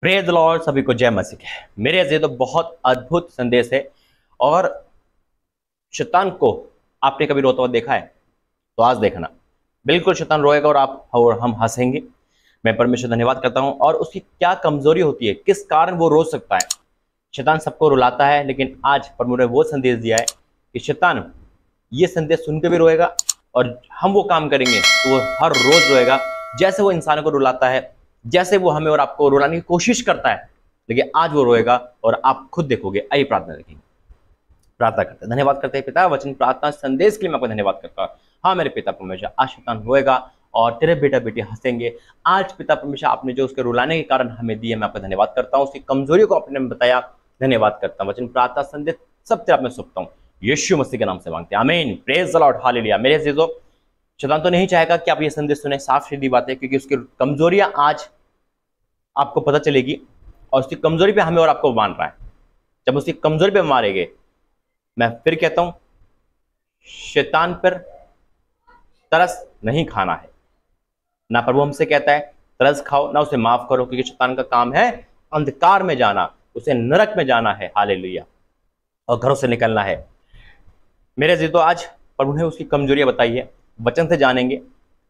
Praise the Lord. सभी को जय मसीह है। मेरे ये तो बहुत अद्भुत संदेश है। और शैतान को आपने कभी रोता हुआ देखा है? तो आज देखना, बिल्कुल शैतान रोएगा और हम हंसेंगे। मैं परमेश्वर धन्यवाद करता हूं। और उसकी क्या कमजोरी होती है, किस कारण वो रो सकता है। शैतान सबको रुलाता है, लेकिन आज प्रभु ने वो संदेश दिया है कि शैतान ये संदेश सुन के भी रोएगा और हम वो काम करेंगे तो वो हर रोज रोएगा। जैसे वो इंसानों को रुलाता है, जैसे वो हमें और आपको रुलाने की कोशिश करता है, लेकिन आज वो रोएगा और आप खुद देखोगे। आइए प्रार्थना रखेंगे, प्रार्थना करते हैं। धन्यवाद करते हैं पिता, वचन प्रार्थना संदेश के लिए मैं आपको धन्यवाद करता हूँ। हाँ मेरे पिता परमेश्वर, आज शैतान रोएगा और तेरे बेटा बेटी हंसेंगे। आज पिता परमेश्वर, आपने जो उसके रुलाने के कारण हमें दिए, मैं आपका धन्यवाद करता हूँ। उसकी कमजोरी को आपने बताया, धन्यवाद करता हूँ। वचन प्रार्थना संदेश सब तेरे में सौंपता हूँ, यीशु मसीह के नाम से मांगते हैं, आमीन। Praise the Lord, hallelujah. मेरे अजीजों, शैतान तो नहीं चाहेगा कि आप ये संदेश सुने, साफ सीधी बात है, क्योंकि उसकी कमजोरियां आज आपको पता चलेगी और उसकी कमजोरी पे हमें और आपको मान रहा है। जब उसकी कमजोरी पे मारेंगे, मैं फिर कहता हूं, शैतान पर तरस नहीं खाना है। ना प्रभु हमसे कहता है तरस खाओ, ना उसे माफ करो, क्योंकि शैतान का काम है अंधकार में जाना, उसे नरक में जाना है, हालेलुया, और घरों से निकलना है। मेरे जी, तो आज प्रभु ने उसकी कमजोरियां बताई है, वचन से जानेंगे।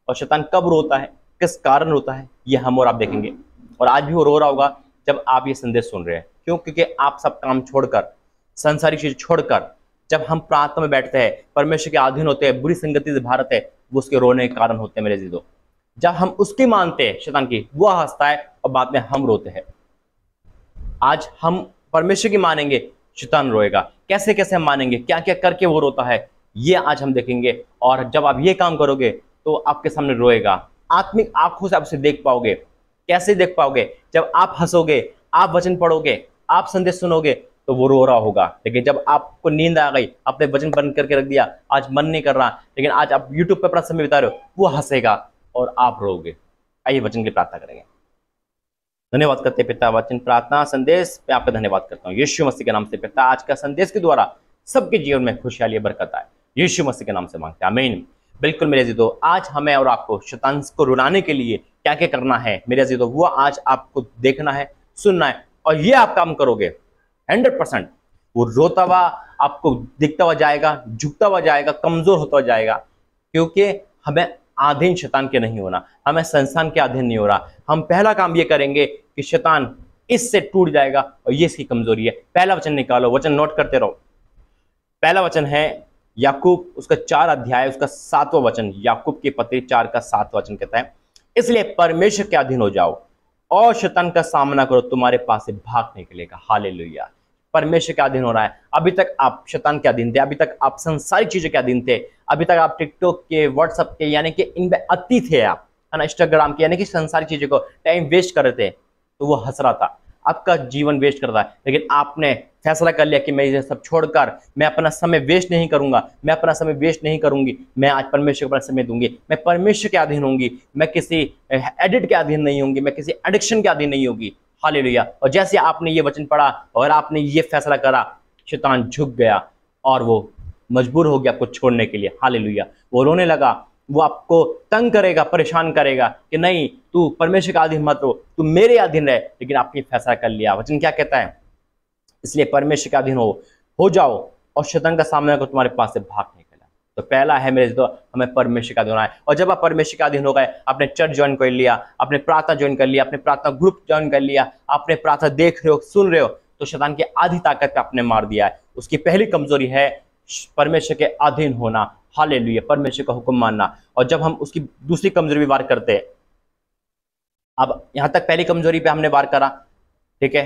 और शैतान कब रोता है, किस कारण रोता है, ये हम और आप देखेंगे। और आज भी वो रो रहा होगा जब आप ये संदेश सुन रहे हैं। क्यों? क्योंकि आप सब काम छोड़कर, संसारिक चीज छोड़कर, जब हम प्रार्थना में बैठते हैं, परमेश्वर के अधीन होते हैं, बुरी संगति से भारत है, वो उसके रोने के कारण होते हैं। मेरे जीजो, जब हम उसकी मानते हैं शैतान की, वो हंसता है और बाद में हम रोते हैं। आज हम परमेश्वर की मानेंगे, शैतान रोएगा। कैसे कैसे हम मानेंगे, क्या क्या करके वो रोता है, ये आज हम देखेंगे। और जब आप ये काम करोगे तो आपके सामने रोएगा। आत्मिक आंखों से आप उसे देख पाओगे। कैसे देख पाओगे? जब आप हंसोगे, आप वचन पढ़ोगे, आप संदेश सुनोगे, तो वो रो रहा होगा। लेकिन जब आपको नींद आ गई, आपने वचन बंद करके रख दिया, आज मन नहीं कर रहा, लेकिन आज आप यूट्यूब पर अपना समय बिता रहे हो, वो हंसेगा और आप रोगे। आइए वचन की प्रार्थना करेंगे। धन्यवाद करते पिता, वचन प्रार्थना संदेश पे आपका धन्यवाद करता हूँ यीशु मसीह के नाम से। पिता, आज का संदेश के द्वारा सबके जीवन में खुशहाली बरकत आए, यीशु मसीह के नाम से मांगते हैं, आमीन। बिल्कुल मेरे जीतो, आज हमें और आपको शैतान को रुलाने के लिए क्या क्या करना है मेरे जीतो, वो आज आपको देखना है, सुनना है। और ये आप काम करोगे 100%, वो रोता हुआ आपको दिखता हुआ जाएगा, झुकता हुआ जाएगा, कमजोर होता हुआ जाएगा। क्योंकि हमें अधीन शैतान के नहीं होना, हमें संसार के अधीन नहीं हो रहा। हम पहला काम ये करेंगे कि शैतान इससे टूट जाएगा, और ये इसकी कमजोरी है। पहला वचन निकालो, वचन नोट करते रहो। पहला वचन है याकूब, उसका 4 अध्याय, उसका 7वां वचन। याकूब की पत्री 4 का 7वां वचन कहता है, इसलिए परमेश्वर के अधीन हो जाओ और शैतान का सामना करो, तुम्हारे पास से भाग निकलेगा। हालेलुया। परमेश्वर के अधीन हो रहा है। अभी तक आप शैतान के अधीन थे, अभी तक आप संसारिक चीजों के अधीन थे, अभी तक आप टिकटॉक के, व्हाट्सएप के, यानी कि इनमें अति थे आप, है ना, इंस्टाग्राम के, यानी कि संसारिक चीजों को टाइम वेस्ट कर रहे थे। तो वो हंस रहा था, आपका जीवन वेस्ट कर रहा है। लेकिन आपने फैसला कर लिया कि मैं ये सब छोड़कर मैं अपना समय वेस्ट नहीं करूंगा, मैं अपना समय वेस्ट नहीं करूंगी, मैं आज परमेश्वर को अपना समय दूंगी, मैं परमेश्वर के अधीन होंगी, मैं किसी एडिट के अधीन नहीं होंगी, मैं किसी एडिक्शन के अधीन नहीं होगी। हालेलुया। और जैसे आपने ये वचन पढ़ा और आपने ये फैसला करा, शैतान झुक गया और वो मजबूर हो गया आपको छोड़ने के लिए। हालेलुया। वो रोने लगा, वो आपको तंग करेगा, परेशान करेगा कि नहीं, तू परमेश्वर का अधीन मत हो, तू मेरे अधीन रहे। लेकिन आपने फैसला कर लिया। वचन क्या कहता है? इसलिए परमेश्वर का अधीन हो जाओ और शैतान का सामना करो, तुम्हारे पास से भाग निकला। तो पहला है मेरे दोस्त, हमें परमेश्वर का अधीन होना है। और जब आप परमेश्वर का अधीन हो गए, आपने चर्च ज्वाइन कर लिया, आपने प्रार्थना ज्वाइन कर लिया, आपने प्रार्थना ग्रुप ज्वाइन कर लिया, आपने प्रार्थना देख रहे हो, सुन रहे हो, तो शैतान की आधी ताकत पे आपने मार दिया है। उसकी पहली कमजोरी है परमेश्वर के अधीन होना। हालेलुया। परमेश्वर का हुक्म मानना। और जब हम उसकी दूसरी कमजोरी भी वार करते हैं, अब यहां तक पहली कमजोरी पे हमने वार करा, ठीक है,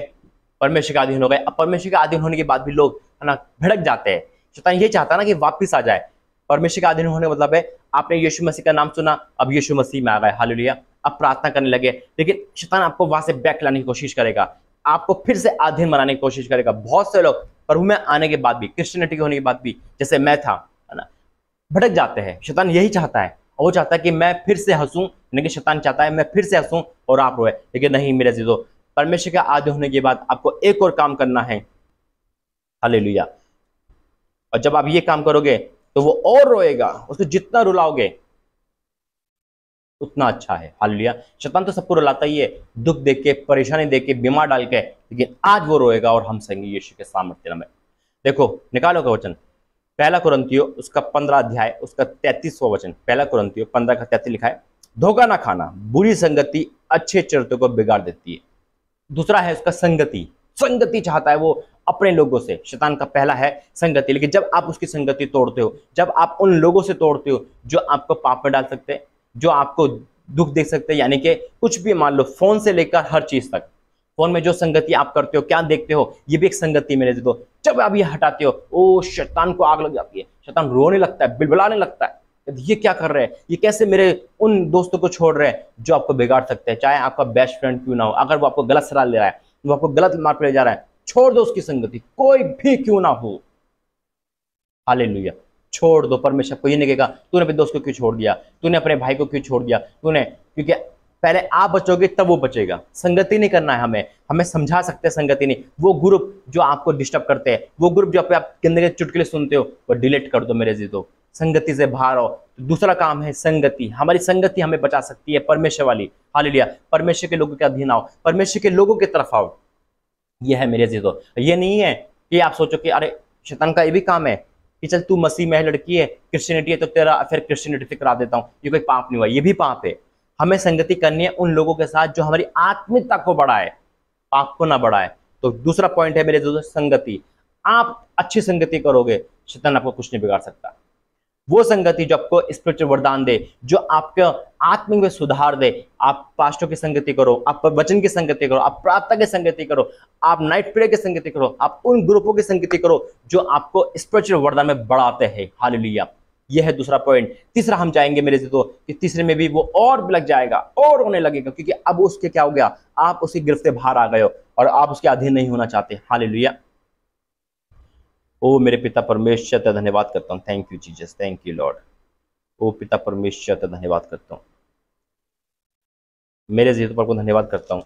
परमेश्वर का अधीन हो गए। अब परमेश्वर का अधीन होने के बाद भी लोग, है ना, भड़क जाते हैं। शैतान ये चाहता है ना कि वापस आ जाए। परमेश्वर का अधीन होने का मतलब है आपने यीशु मसीह का नाम सुना, अब यीशु मसीह में आ गए, हालेलुया, अब प्रार्थना करने लगे। लेकिन शैतान आपको वहां से बैक लाने की कोशिश करेगा, आपको फिर से अधीन बनाने की कोशिश करेगा। बहुत से लोग प्रभु में आने के बाद भी, क्रिश्चियनिटी के होने के बाद भी, जैसे मैं था, है ना, भटक जाते हैं। शैतान यही चाहता है, वो चाहता है कि मैं फिर से हंसूं, लेकिन शैतान चाहता है मैं फिर से हंसूं और आप रोए। लेकिन नहीं मेरे अजीजों, परमेश्वर के अधीन होने के बाद आपको एक और काम करना है। हालेलुया। और जब आप ये काम करोगे तो वो और रोएगा, उसको जितना रुलाओगे उतना अच्छा है। हालेलुया। शैतान तो सबको रुलाता ही है, दुख देख के, परेशानी देख के, बीमार डाल के, लेकिन आज वो रोएगा और हम सहेंगे यीशु के सामर्थ्य में। देखो निकालो का वचन, पहला कुरिन्थियों उसका 15 अध्याय उसका 33वां वचन, पहला कुरिन्थियों 15 का 33 लिखा है, धोखा ना खाना, बुरी संगति अच्छे चरित्र को बिगाड़ देती है। दूसरा है उसका संगति, संगति चाहता है वो अपने लोगों से। शैतान का पहला है संगति, लेकिन जब आप उसकी संगति तोड़ते हो, जब आप उन लोगों से तोड़ते हो जो आपको पाप में डाल सकते हैं, जो आपको दुख दे सकते हैं, यानी कि कुछ भी मान लो, फोन से लेकर हर चीज तक, फोन में जो संगति आप करते हो, क्या देखते हो, ये भी एक संगति मेरे दो। जब आप ये हटाते हो, ओ शैतान को आग लग जाती है, शैतान रोने लगता है, बिलबिलाने लगता है, ये क्या कर रहे हैं, ये कैसे मेरे उन दोस्तों को छोड़ रहे हैं जो आपको बिगाड़ सकते हैं, चाहे आपका बेस्ट फ्रेंड क्यों ना हो। अगर वो आपको गलत सलाह ले रहा है, वो आपको गलत मार्ग पे ले जा रहा है, छोड़ दो उसकी संगति, कोई भी क्यों ना हो। हालेलुया, छोड़ दो। परमेश्वर को ये नहीं कहेगा तूने अपने दोस्त को क्यों छोड़ दिया, तूने अपने भाई को क्यों छोड़ दिया, तूने, क्योंकि पहले आप बचोगे तब वो बचेगा। संगति नहीं करना है हमें, हमें समझा सकते हैं, संगति नहीं। वो ग्रुप जो आपको डिस्टर्ब करते हैं, वो ग्रुप जो आप गंदे के चुटकुले सुनते हो, वो डिलीट कर दो मेरे जीतो, संगति से बाहर आओ। तो दूसरा काम है संगति, हमारी संगति हमें बचा सकती है, परमेश्वर वाली। हालेलुया, परमेश्वर के लोगों के अधीन आओ, परमेश्वर के लोगों की तरफ आओ। यह है मेरे जीतो। ये नहीं है कि आप सोचो कि अरे शैतान का ये भी काम है कि चल तू मसीह में लड़की है, क्रिश्चियनिटी है, तो तेरा फिर क्रिश्चियनिटी करा देता हूँ, ये कोई पाप नहीं हुआ, ये भी पाप है। हमें संगति करनी है उन लोगों के साथ जो हमारी आत्मिकता को बढ़ाए, पाप को ना बढ़ाए। तो दूसरा पॉइंट है मेरे दोस्तों, संगति। आप अच्छी संगति करोगे, शैतान आपको कुछ नहीं बिगाड़ सकता। वो संगति जो आपको स्पिरिचुअल वरदान दे, जो आपके आत्मिक में सुधार दे। आप पास्टों की संगति करो, आप वचन की संगति करो, आप प्रार्थना की संगति करो, आप नाइट प्रेयर की संगति करो, आप उन ग्रुपों की संगति करो जो आपको स्पिरिचुअल वरदान में बढ़ाते हैं। हालेलुया, यह है दूसरा पॉइंट। तीसरा हम जाएंगे मेरे से तो कि तीसरे में भी वो और लग जाएगा और होने लगेगा, क्योंकि अब उसके क्या हो गया, आप उसकी गिरफ्त से बाहर आ गए हो और आप उसके अधीन नहीं होना चाहते। हालेलुया। ओ मेरे पिता परमेश्वर तेरा धन्यवाद करता हूँ, thank you Jesus, thank you Lord. ओ पिता परमेश्वर तेरा धन्यवाद करता हूँ, मेरे जीवित पर को धन्यवाद करता हूँ,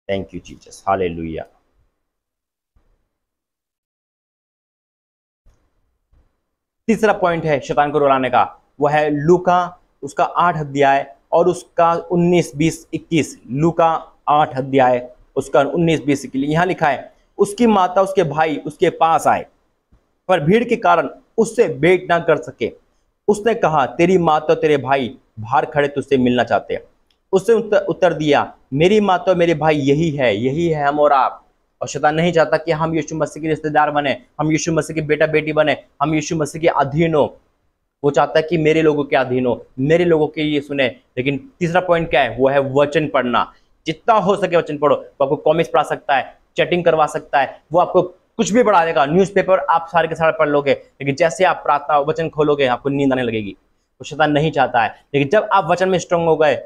थैंक यू जीसस। हालेलुया। तीसरा पॉइंट है शैतान को रुलाने का, वह है लूका उसका 8 अध्याय और उसका 19, 20, 21। लूका 8 अध्याय उसका 19, 20 के लिए यहाँ लिखा है, उसकी माता उसके भाई उसके पास आए पर भीड़ के कारण उससे भेंट ना कर सके। उसने कहा, तेरी माता और तेरे भाई बाहर खड़े तुझसे मिलना चाहते हैं। उसने उत्तर दिया, मेरी माता और मेरे भाई यही है हम और आप। और शैतान नहीं चाहता कि हम यीशु मसीह के रिश्तेदार बने, हम यीशु मसीह के बेटा बेटी बने, हम यीशु मसीह के अधीन हो। वो चाहता है कि मेरे लोगों के अधीन हो, मेरे लोगों के ये सुने। लेकिन तीसरा पॉइंट क्या है, वो है वचन पढ़ना। जितना हो सके वचन पढ़ो। वो आपको कॉमिक्स पढ़ा सकता है, चैटिंग करवा सकता है, वो आपको कुछ भी बढ़ा देगा। न्यूज़पेपर आप सारे के सारे पढ़ लोगे, लेकिन जैसे आप प्रार्थना वचन खोलोगे आपको नींद आने लगेगी। वो शैतान नहीं चाहता है। लेकिन जब आप वचन में स्ट्रांग हो गए,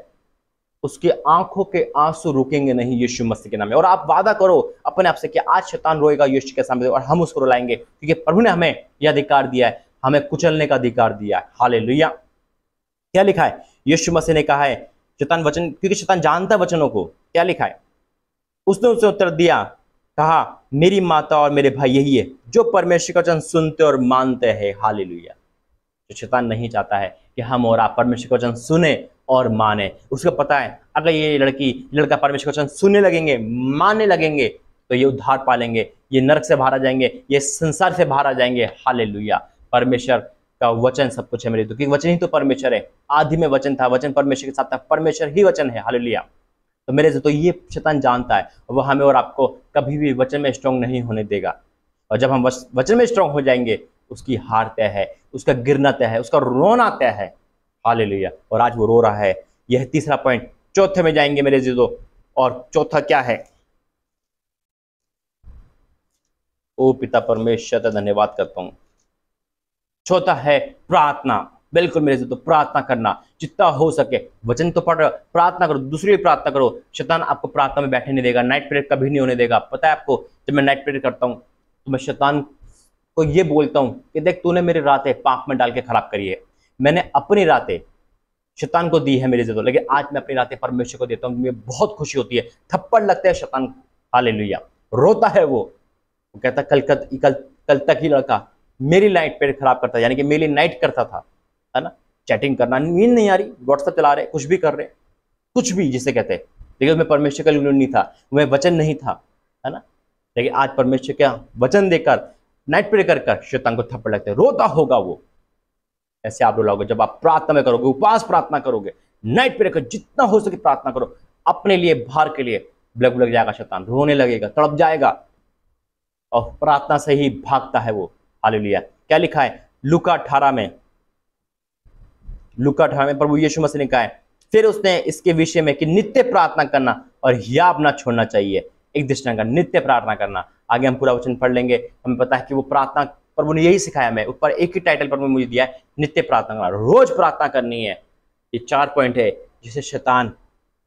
उसकी आंखों के आंसू रुकेंगे नहीं यीशु मसीह के नाम में। और आप वादा करो अपने आप से कि आज शैतान रोएगा यीशु के सामने और हम उसको रुलाएंगे, क्योंकि प्रभु ने हमें यह अधिकार दिया है, हमें कुचलने का अधिकार दिया है। हालेलुया। क्या लिखा है, यीशु मसीह ने कहा है शैतान वचन, क्योंकि शैतान जानता है वचनों को। क्या लिखा है, उसने उसे उत्तर दिया, कहा, मेरी माता और मेरे भाई यही है जो परमेश्वर का वचन सुनते और मानते हैं। हालेलुया। तो शैतान नहीं चाहता है कि हम और आप परमेश्वर का वचन सुने और माने। उसको पता है अगर ये लड़का परमेश्वर का वचन सुनने लगेंगे, मानने लगेंगे, तो ये उद्धार पालेंगे, ये नरक से बाहर आ जाएंगे, ये संसार से बाहर आ जाएंगे। हालेलुया। परमेश्वर का वचन सब कुछ है मेरे, तो क्योंकि वचन ही तो परमेश्वर है। आदि में वचन था, वचन परमेश्वर के साथ था, परमेश्वर ही वचन है। हालेलुया। तो मेरे से तो ये शैतान जानता है, वह हमें और आपको कभी भी वचन में स्ट्रांग नहीं होने देगा। और जब हम वचन में स्ट्रांग हो जाएंगे, उसकी हार तय है, उसका गिरना तय है, उसका रोना तय है। हालेलुया। और आज वो रो रहा है। यह तीसरा पॉइंट। चौथे में जाएंगे मेरे जीजो, और चौथा क्या है, ओ पिता परमेश्वर का धन्यवाद करता हूं। चौथा है प्रार्थना। बिल्कुल मेरे से तो प्रार्थना करना, जितना हो सके। वचन तो पढ़, प्रार्थना करो, दूसरी प्रार्थना करो। शैतान आपको प्रार्थना में बैठने नहीं देगा, नाइट प्रेयर कभी नहीं होने देगा। पता है आपको, जब मैं नाइट प्रेयर करता हूँ तो मैं शैतान को ये बोलता हूँ कि देख, तूने मेरी रातें पाप में डाल के खराब करी है। मैंने अपनी रातें शैतान को दी है मेरे से तो, लेकिन आज मैं अपनी रातें परमेश्वर को देता हूँ। मुझे बहुत खुशी होती है। थप्पड़ लगते हैं शैतान, हालेलुया। रोता है वो कहता कल तक ही लड़का मेरी नाइट प्रेयर खराब करता, यानी कि मेरी नाइट करता था, है ना। चैटिंग करना, नींद नहीं आ रही, व्हाट्सएप चला रहे, कुछ भी कर रहे, कुछ भी जिसे कहते हैं। लेकिन उसमें परमेश्वर का यूनियन नहीं था, उसमें वचन नहीं था, है ना। लेकिन आज परमेश्वर का वचन देकर नाइट प्रे कर शैतान को थप्पड़ लगते, रोता होगा वो। ऐसे आप रोगे जब आप प्रार्थना में करोगे, उपवास प्रार्थना करोगे, नाइट प्रे कर, जितना हो सके प्रार्थना करो अपने लिए, बाहर के लिए। ब्लग लग जाएगा, शैतान रोने लगेगा, तड़प जाएगा और प्रार्थना से ही भागता है वो। हालेलुया। क्या लिखा है लूका 18 में, लूका 18 में प्रभु यीशु मसीह ने कहा है, फिर उसने इसके विषय में कि नित्य प्रार्थना करना और हियाब ना छोड़ना चाहिए। एक दृष्टांत का नित्य प्रार्थना करना। आगे हम पूरा वचन पढ़ लेंगे, हमें पता है कि वो प्रार्थना प्रभु ने यही सिखाया हमें, ऊपर एक ही टाइटल पर मुझे दिया है, नित्य प्रार्थना करना, रोज प्रार्थना करनी है। ये 4 पॉइंट है जिसे शैतान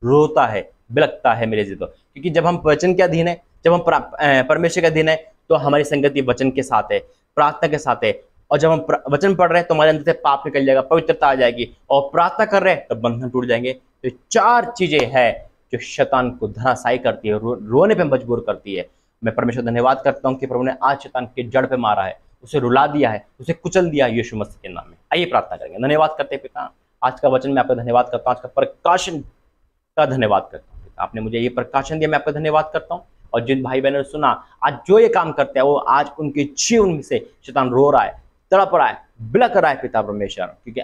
रोता है, बिलकता है मेरे जीतो। क्योंकि जब हम वचन के अधीन है, जब हम परमेश्वर के अधीन है, तो हमारी संगति वचन के साथ है, प्रार्थना के साथ है। और जब हम वचन पढ़ रहे हैं तो हमारे अंदर से पाप निकल जाएगा, पवित्रता आ जाएगी, और प्रार्थना कर रहे हैं तो बंधन टूट जाएंगे। तो 4 चीजें हैं जो शैतान को धराशायी करती है, रोने पे मजबूर करती है। मैं परमेश्वर धन्यवाद करता हूँ कि प्रभु ने आज शैतान के जड़ पे मारा है, उसे रुला दिया है, उसे कुचल दिया है यीशु मसीह के नाम में। आइए प्रार्थना करेंगे। धन्यवाद करते हैं पिता, आज का वचन मैं आपका धन्यवाद करता हूँ, आज का प्रकाशन का धन्यवाद करता हूँ। आपने मुझे ये प्रकाशन दिया, मैं आपका धन्यवाद करता हूँ। और जिन भाई बहनों ने सुना, आज जो ये काम करते हैं वो आज उनके जीवन में से शैतान रो रहा है, तड़प रहा है, बिलक रहा है पिता परमेश्वर। क्योंकि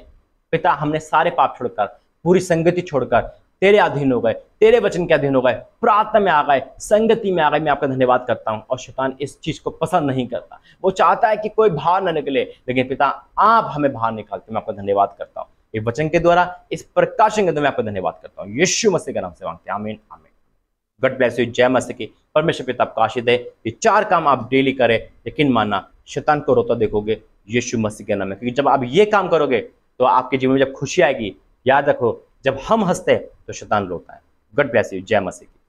पिता हमने सारे पाप छोड़कर, पूरी संगति छोड़कर तेरे अधीन हो गए, तेरे वचन के अधीन हो गए, प्रार्थना में आ गए, संगति में आ गए। मैं आपका धन्यवाद करता हूँ। और शैतान इस चीज को पसंद नहीं करता, वो चाहता है कि कोई बाहर न निकले, लेकिन पिता आप हमें बाहर निकालते। मैं आपका धन्यवाद करता हूँ, ये वचन के द्वारा, इस प्रकाशन के द्वारा मैं आपका धन्यवाद करता हूँ। यीशु मसीह के नाम से मांगते हैं, आमीन आमीन। God bless you. जय मसीह की। परमेश्वर पिता आपका आशीष दे। ये 4 काम आप डेली करें, यकीन मानना शैतान को रोता देखोगे यीशु मसीह के नाम में। क्योंकि जब आप ये काम करोगे तो आपके जीवन में जब खुशी आएगी, याद रखो जब हम हंसते हैं तो शैतान रोता है। God bless you. जय मसीह की।